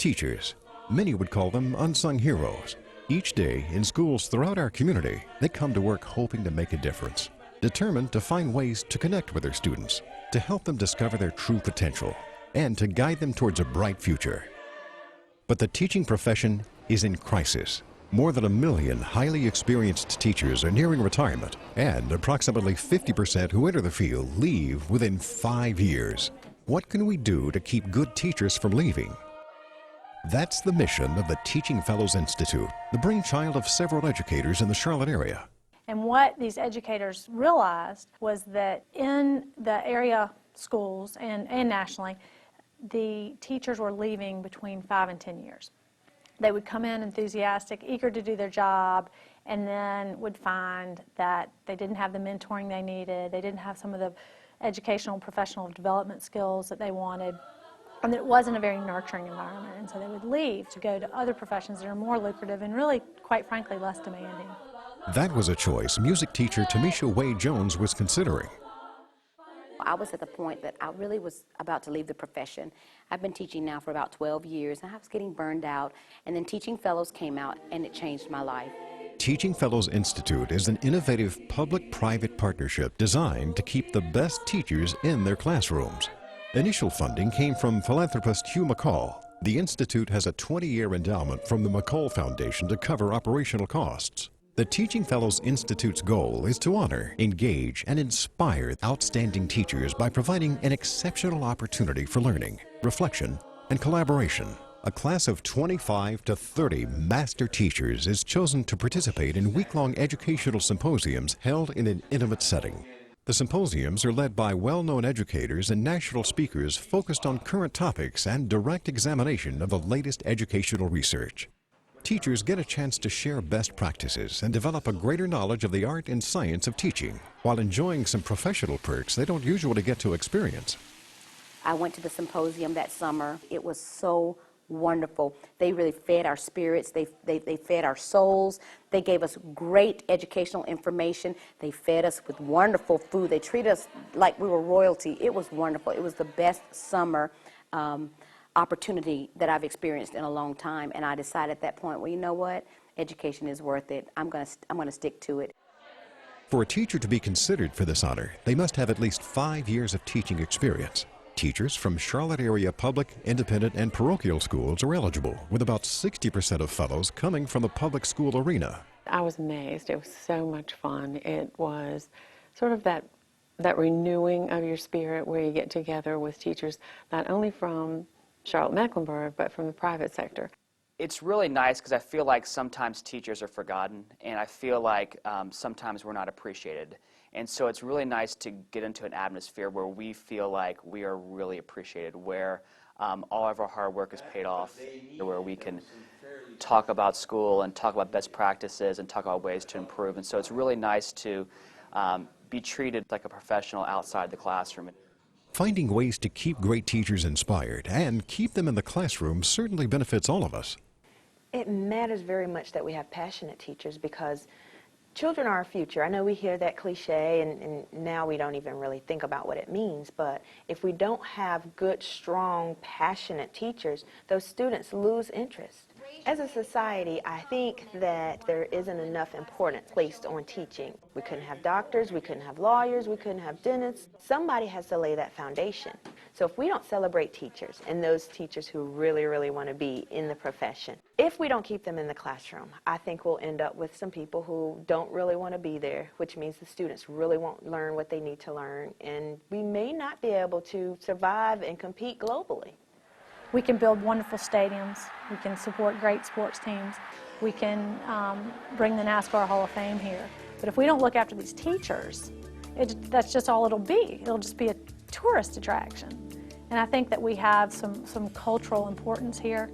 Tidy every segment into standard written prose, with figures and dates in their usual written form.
Teachers. Many would call them unsung heroes. Each day in schools throughout our community, they come to work hoping to make a difference, determined to find ways to connect with their students, to help them discover their true potential, and to guide them towards a bright future. But the teaching profession is in crisis. More than 1 million highly experienced teachers are nearing retirement, and approximately 50% who enter the field leave within 5 years. What can we do to keep good teachers from leaving? That's the mission of the Teaching Fellows Institute, the brainchild of several educators in the Charlotte area. And what these educators realized was that in the area schools and nationally, the teachers were leaving between 5 and 10 years. They would come in enthusiastic, eager to do their job, and then would find that they didn't have the mentoring they needed, they didn't have some of the educational and professional development skills that they wanted, and that it wasn't a very nurturing environment, and so they would leave to go to other professions that are more lucrative and really, quite frankly, less demanding. That was a choice music teacher Tamisha Wade-Jones was considering. I was at the point that I really was about to leave the profession. I've been teaching now for about 12 years, and I was getting burned out, and then Teaching Fellows came out, and it changed my life. Teaching Fellows Institute is an innovative public-private partnership designed to keep the best teachers in their classrooms. Initial funding came from philanthropist Hugh McCall. The Institute has a 20-year endowment from the McCall Foundation to cover operational costs. The Teaching Fellows Institute's goal is to honor, engage, and inspire outstanding teachers by providing an exceptional opportunity for learning, reflection, and collaboration. A class of 25 to 30 master teachers is chosen to participate in week-long educational symposiums held in an intimate setting. The symposiums are led by well-known educators and national speakers focused on current topics and direct examination of the latest educational research. Teachers get a chance to share best practices and develop a greater knowledge of the art and science of teaching, while enjoying some professional perks they don't usually get to experience. I went to the symposium that summer. It was so wonderful. They really fed our spirits. They fed our souls. They gave us great educational information. They fed us with wonderful food. They treated us like we were royalty. It was wonderful. It was the best summer opportunity that I've experienced in a long time, and I decided at that point, well, you know what? Education is worth it. I'm going to stick to it. For a teacher to be considered for this honor, they must have at least 5 years of teaching experience. Teachers from Charlotte area public, independent, and parochial schools are eligible, with about 60% of fellows coming from the public school arena. I was amazed. It was so much fun. It was sort of that renewing of your spirit where you get together with teachers not only from Charlotte-Mecklenburg, but from the private sector. It's really nice because I feel like sometimes teachers are forgotten, and I feel like sometimes we're not appreciated. And so it's really nice to get into an atmosphere where we feel like we are really appreciated, where all of our hard work is paid off, where we can talk about school and talk about best practices and talk about ways to improve. And so it's really nice to be treated like a professional outside the classroom. Finding ways to keep great teachers inspired and keep them in the classroom certainly benefits all of us. It matters very much that we have passionate teachers, because children are our future. I know we hear that cliche, and now we don't even really think about what it means, but if we don't have good, strong, passionate teachers, those students lose interest. As a society, I think that there isn't enough importance placed on teaching. We couldn't have doctors, we couldn't have lawyers, we couldn't have dentists. Somebody has to lay that foundation. So if we don't celebrate teachers and those teachers who really, really want to be in the profession, if we don't keep them in the classroom, I think we'll end up with some people who don't really want to be there, which means the students really won't learn what they need to learn, and we may not be able to survive and compete globally. We can build wonderful stadiums. We can support great sports teams. We can bring the NASCAR Hall of Fame here. But if we don't look after these teachers, that's just all it'll be. It'll just be a tourist attraction. And I think that we have some cultural importance here,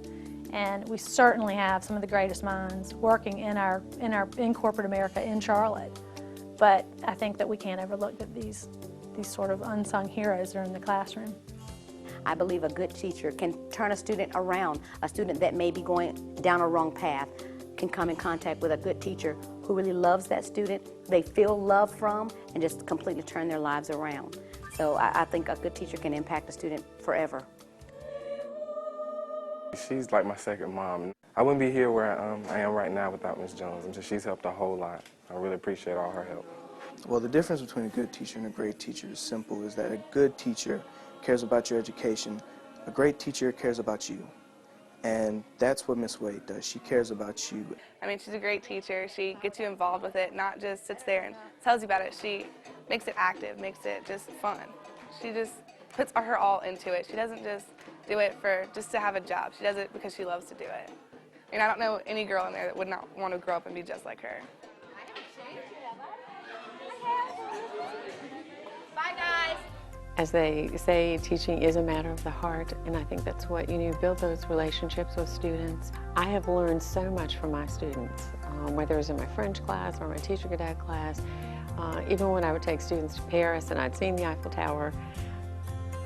and we certainly have some of the greatest minds working in corporate America in Charlotte. But I think that we can't overlook that these sort of unsung heroes are in the classroom. I believe a good teacher can turn a student around. A student that may be going down a wrong path can come in contact with a good teacher who really loves that student, they feel love from, and just completely turn their lives around. So I think a good teacher can impact a student forever. She's like my second mom. I wouldn't be here where I am right now without Ms. Jones. She's helped a whole lot. I really appreciate all her help. Well, the difference between a good teacher and a great teacher is simple, is that a good teacher cares about your education. A great teacher cares about you. And that's what Miss Wade does. She cares about you. I mean, she's a great teacher. She gets you involved with it, not just sits there and tells you about it. She makes it active, makes it just fun. She just puts her all into it. She doesn't just do it just to have a job. She does it because she loves to do it. And I don't know any girl in there that would not want to grow up and be just like her. Bye, guys. As they say, teaching is a matter of the heart, and I think that's what you need, build those relationships with students. I have learned so much from my students, whether it was in my French class or my teacher cadet class. Even when I would take students to Paris and I'd seen the Eiffel Tower,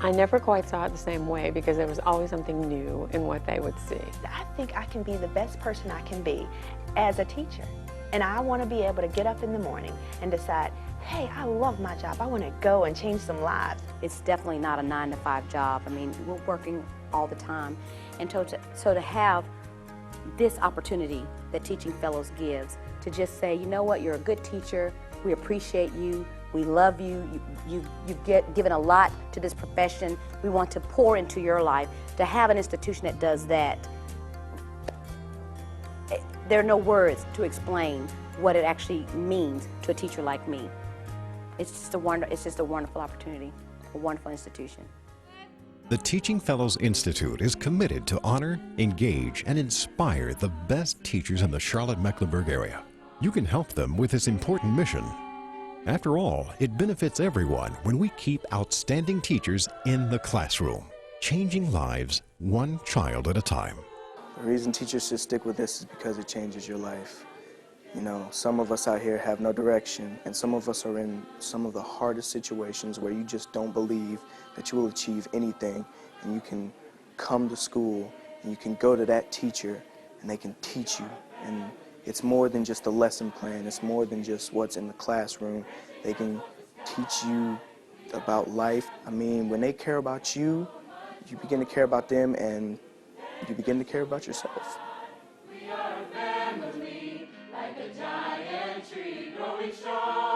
I never quite saw it the same way because there was always something new in what they would see. I think I can be the best person I can be as a teacher. And I want to be able to get up in the morning and decide, hey, I love my job. I want to go and change some lives. It's definitely not a 9-to-5 job. I mean, we're working all the time. And so to have this opportunity that Teaching Fellows gives, to just say, you know what, you're a good teacher, we appreciate you, we love you, you've given a lot to this profession, we want to pour into your life. To have an institution that does that, there are no words to explain what it actually means to a teacher like me. It's just a wonderful opportunity, a wonderful institution. The Teaching Fellows Institute is committed to honor, engage, and inspire the best teachers in the Charlotte-Mecklenburg area. You can help them with this important mission. After all, it benefits everyone when we keep outstanding teachers in the classroom, changing lives one child at a time. The reason teachers should stick with this is because it changes your life. You know, some of us out here have no direction, and some of us are in some of the hardest situations where you just don't believe that you will achieve anything, and you can come to school and you can go to that teacher and they can teach you. And it's more than just a lesson plan, it's more than just what's in the classroom. They can teach you about life. I mean, when they care about you, you begin to care about them and you begin to care about yourself. We are a family, like a giant tree growing strong.